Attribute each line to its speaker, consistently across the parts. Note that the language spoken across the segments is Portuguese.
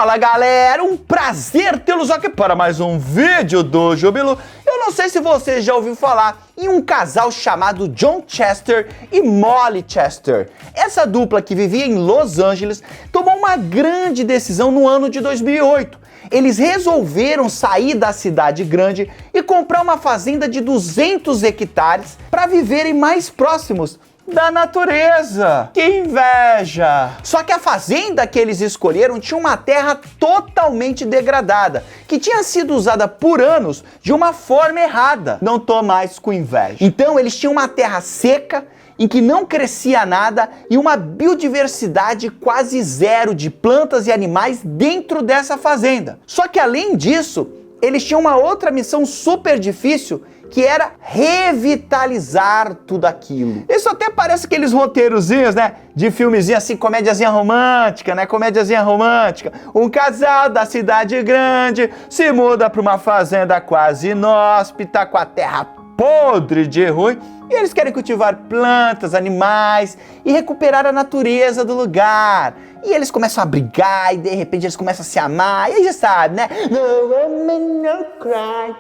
Speaker 1: Fala galera, um prazer tê-los aqui para mais um vídeo do Júbilo. Eu não sei se você já ouviu falar em um casal chamado John Chester e Molly Chester. Essa dupla que vivia em Los Angeles tomou uma grande decisão no ano de 2008. Eles resolveram sair da cidade grande e comprar uma fazenda de 200 hectares para viverem mais próximos da natureza. Que inveja! Só que a fazenda que eles escolheram tinha uma terra totalmente degradada, que tinha sido usada por anos de uma forma errada. Não tô mais com inveja. Então eles tinham uma terra seca, em que não crescia nada e uma biodiversidade quase zero de plantas e animais dentro dessa fazenda. Só que além disso, eles tinham uma outra missão super difícil, que era revitalizar tudo aquilo. Isso até parece aqueles roteirozinhos, né? De filmezinho assim, comédiazinha romântica, né? Comédiazinha romântica. Um casal da cidade grande se muda para uma fazenda quase inóspita, com a terra podre de ruim, e eles querem cultivar plantas, animais e recuperar a natureza do lugar. E eles começam a brigar e de repente eles começam a se amar, e aí já sabe, né? No woman, no cry.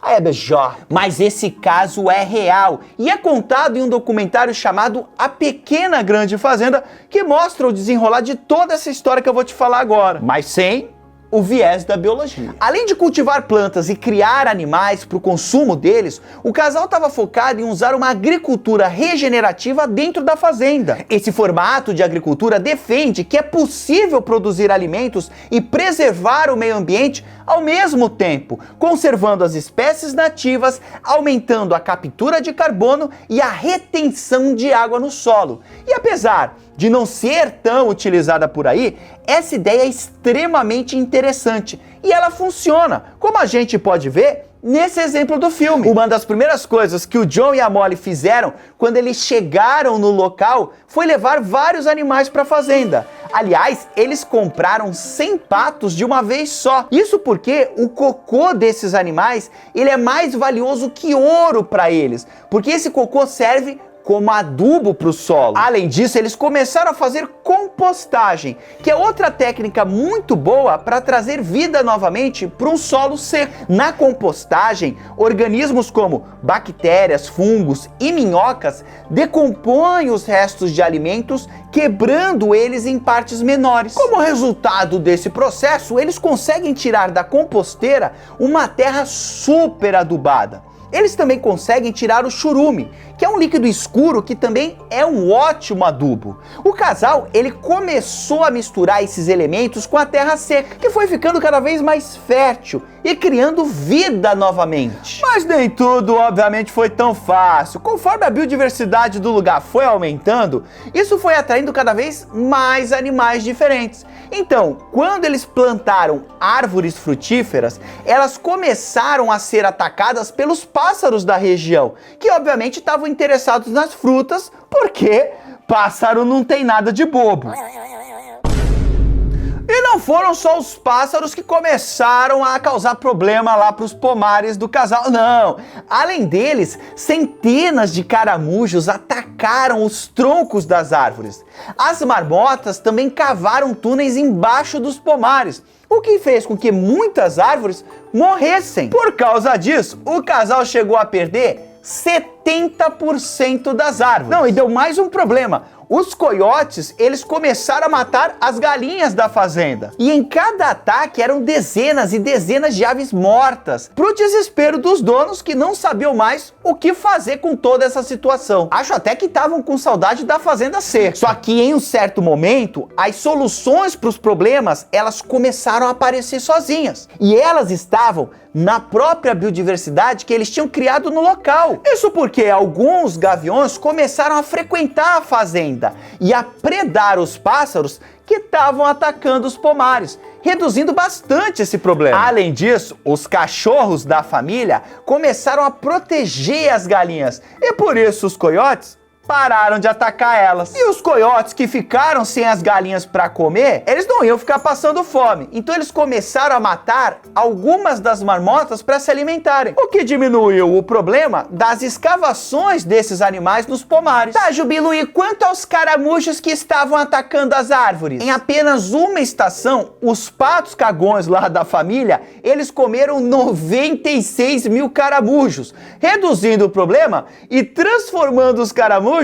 Speaker 1: Aí é beijó. Mas esse caso é real e é contado em um documentário chamado A Pequena Grande Fazenda, que mostra o desenrolar de toda essa história que eu vou te falar agora, mas sem o viés da biologia. Além de cultivar plantas e criar animais para o consumo deles, o casal estava focado em usar uma agricultura regenerativa dentro da fazenda. Esse formato de agricultura defende que é possível produzir alimentos e preservar o meio ambiente ao mesmo tempo, conservando as espécies nativas, aumentando a captura de carbono e a retenção de água no solo. E apesar de não ser tão utilizada por aí, essa ideia é extremamente interessante e ela funciona, como a gente pode ver nesse exemplo do filme. Uma das primeiras coisas que o John e a Molly fizeram quando eles chegaram no local foi levar vários animais para a fazenda. Aliás, eles compraram 100 patos de uma vez só. Isso porque o cocô desses animais, ele é mais valioso que ouro para eles, porque esse cocô serve como adubo para o solo. Além disso, eles começaram a fazer compostagem, que é outra técnica muito boa para trazer vida novamente para um solo seco. Na compostagem, organismos como bactérias, fungos e minhocas decompõem os restos de alimentos, quebrando eles em partes menores. Como resultado desse processo, eles conseguem tirar da composteira uma terra super adubada. Eles também conseguem tirar o churume, que é um líquido escuro que também é um ótimo adubo. O casal, ele começou a misturar esses elementos com a terra seca, que foi ficando cada vez mais fértil e criando vida novamente. Mas nem tudo, obviamente, foi tão fácil. Conforme a biodiversidade do lugar foi aumentando, isso foi atraindo cada vez mais animais diferentes. Então, quando eles plantaram árvores frutíferas, elas começaram a ser atacadas pelos pássaros da região, que obviamente estavam interessados nas frutas, porque pássaro não tem nada de bobo. E não foram só os pássaros que começaram a causar problema lá para os pomares do casal, não. Além deles, centenas de caramujos atacaram os troncos das árvores. As marmotas também cavaram túneis embaixo dos pomares, o que fez com que muitas árvores morressem. Por causa disso, o casal chegou a perder 70% das árvores. Não, e deu mais um problema. Os coiotes, eles começaram a matar as galinhas da fazenda. E em cada ataque eram dezenas e dezenas de aves mortas, pro desespero dos donos que não sabiam mais o que fazer com toda essa situação. Acho até que estavam com saudade da fazenda seca. Só que em um certo momento, as soluções para os problemas, elas começaram a aparecer sozinhas. E elas estavam na própria biodiversidade que eles tinham criado no local. Isso porque alguns gaviões começaram a frequentar a fazenda e a predar os pássaros que estavam atacando os pomares, reduzindo bastante esse problema. Além disso, os cachorros da família começaram a proteger as galinhas e por isso os coiotes pararam de atacar elas. E os coiotes que ficaram sem as galinhas para comer, eles não iam ficar passando fome. Então eles começaram a matar algumas das marmotas para se alimentarem, o que diminuiu o problema das escavações desses animais nos pomares. Tá, Jubilo, e quanto aos caramujos que estavam atacando as árvores? Em apenas uma estação, os patos cagões lá da família, eles comeram 96 mil caramujos, reduzindo o problema e transformando os caramujos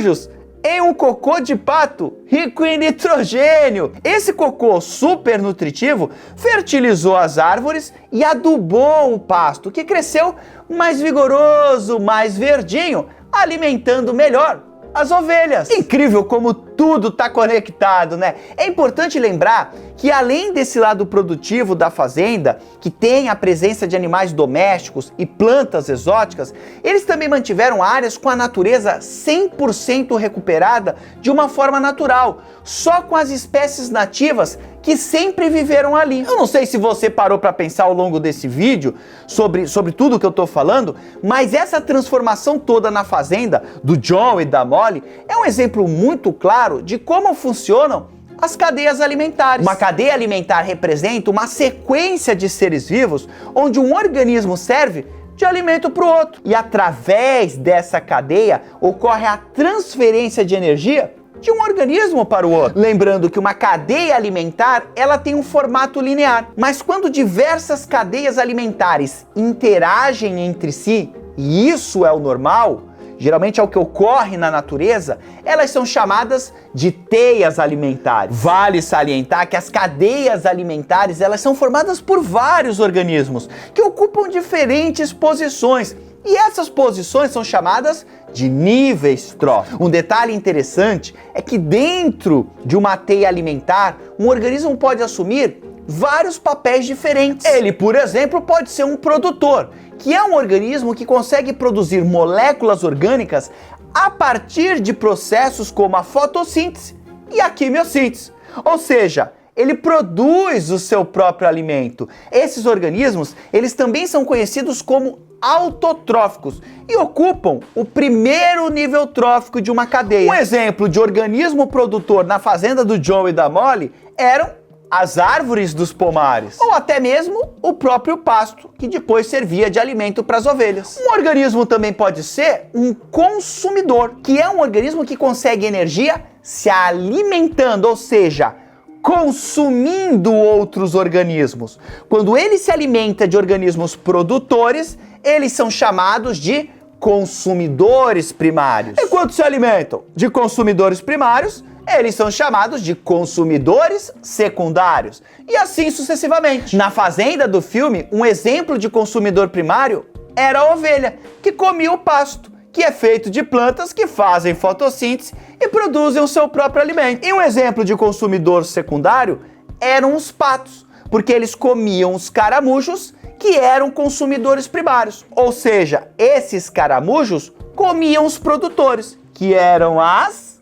Speaker 1: em um cocô de pato rico em nitrogênio. Esse cocô super nutritivo fertilizou as árvores e adubou o pasto, que cresceu mais vigoroso, mais verdinho, alimentando melhor as ovelhas. Incrível como tudo está conectado, né? É importante lembrar que além desse lado produtivo da fazenda, que tem a presença de animais domésticos e plantas exóticas, eles também mantiveram áreas com a natureza 100% recuperada de uma forma natural, só com as espécies nativas que sempre viveram ali. Eu não sei se você parou para pensar ao longo desse vídeo sobre tudo que eu tô falando, mas essa transformação toda na fazenda do John e da Molly é um exemplo muito claro de como funcionam as cadeias alimentares. Uma cadeia alimentar representa uma sequência de seres vivos onde um organismo serve de alimento para o outro. E através dessa cadeia ocorre a transferência de energia de um organismo para o outro. Lembrando que uma cadeia alimentar, ela tem um formato linear, mas quando diversas cadeias alimentares interagem entre si, e isso é o normal, geralmente é o que ocorre na natureza, elas são chamadas de teias alimentares. Vale salientar que as cadeias alimentares, elas são formadas por vários organismos que ocupam diferentes posições, e essas posições são chamadas de níveis tróficos. Um detalhe interessante é que dentro de uma teia alimentar, um organismo pode assumir vários papéis diferentes. Ele, por exemplo, pode ser um produtor, que é um organismo que consegue produzir moléculas orgânicas a partir de processos como a fotossíntese e a quimiossíntese. Ou seja, ele produz o seu próprio alimento. Esses organismos, eles também são conhecidos como autotróficos e ocupam o primeiro nível trófico de uma cadeia. Um exemplo de organismo produtor na fazenda do John e da Molly eram as árvores dos pomares, ou até mesmo o próprio pasto, que depois servia de alimento para as ovelhas. Um organismo também pode ser um consumidor, que é um organismo que consegue energia se alimentando, ou seja, consumindo outros organismos. Quando ele se alimenta de organismos produtores, eles são chamados de consumidores primários. Enquanto se alimentam de consumidores primários, eles são chamados de consumidores secundários, e assim sucessivamente. Na fazenda do filme, um exemplo de consumidor primário era a ovelha, que comia o pasto, que é feito de plantas que fazem fotossíntese e produzem o seu próprio alimento. E um exemplo de consumidor secundário eram os patos, porque eles comiam os caramujos, que eram consumidores primários. Ou seja, esses caramujos comiam os produtores, que eram as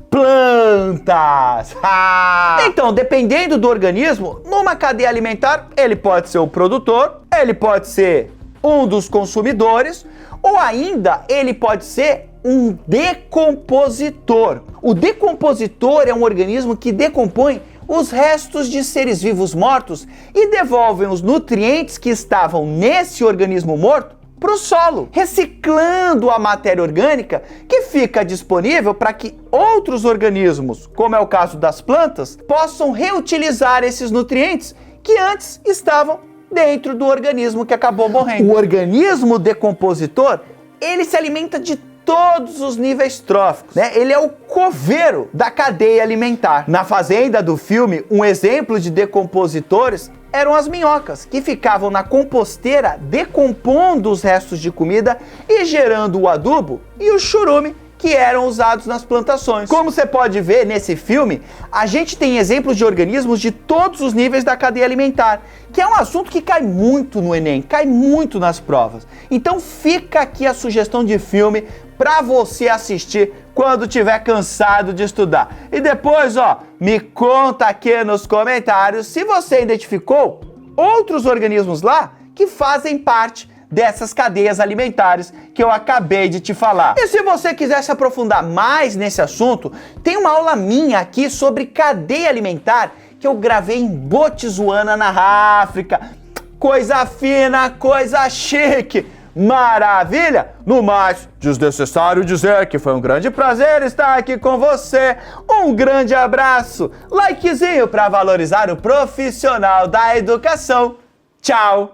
Speaker 1: plantas. Então, dependendo do organismo, numa cadeia alimentar, ele pode ser o produtor, ele pode ser um dos consumidores, ou ainda ele pode ser um decompositor. O decompositor é um organismo que decompõe os restos de seres vivos mortos e devolvem os nutrientes que estavam nesse organismo morto para o solo, reciclando a matéria orgânica que fica disponível para que outros organismos, como é o caso das plantas, possam reutilizar esses nutrientes que antes estavam dentro do organismo que acabou morrendo. O organismo decompositor, ele se alimenta de todos os níveis tróficos, né? Ele é o coveiro da cadeia alimentar. Na fazenda do filme, um exemplo de decompositores eram as minhocas, que ficavam na composteira decompondo os restos de comida e gerando o adubo e o churume que eram usados nas plantações. Como você pode ver nesse filme, a gente tem exemplos de organismos de todos os níveis da cadeia alimentar, que é um assunto que cai muito no Enem, cai muito nas provas. Então fica aqui a sugestão de filme para você assistir quando tiver cansado de estudar. E depois, me conta aqui nos comentários se você identificou outros organismos lá que fazem parte dessas cadeias alimentares que eu acabei de te falar. E se você quiser se aprofundar mais nesse assunto, tem uma aula minha aqui sobre cadeia alimentar que eu gravei em Botsuana, na África. Coisa fina, coisa chique. Maravilha! No mais, desnecessário dizer que foi um grande prazer estar aqui com você. Um grande abraço, likezinho para valorizar o profissional da educação. Tchau!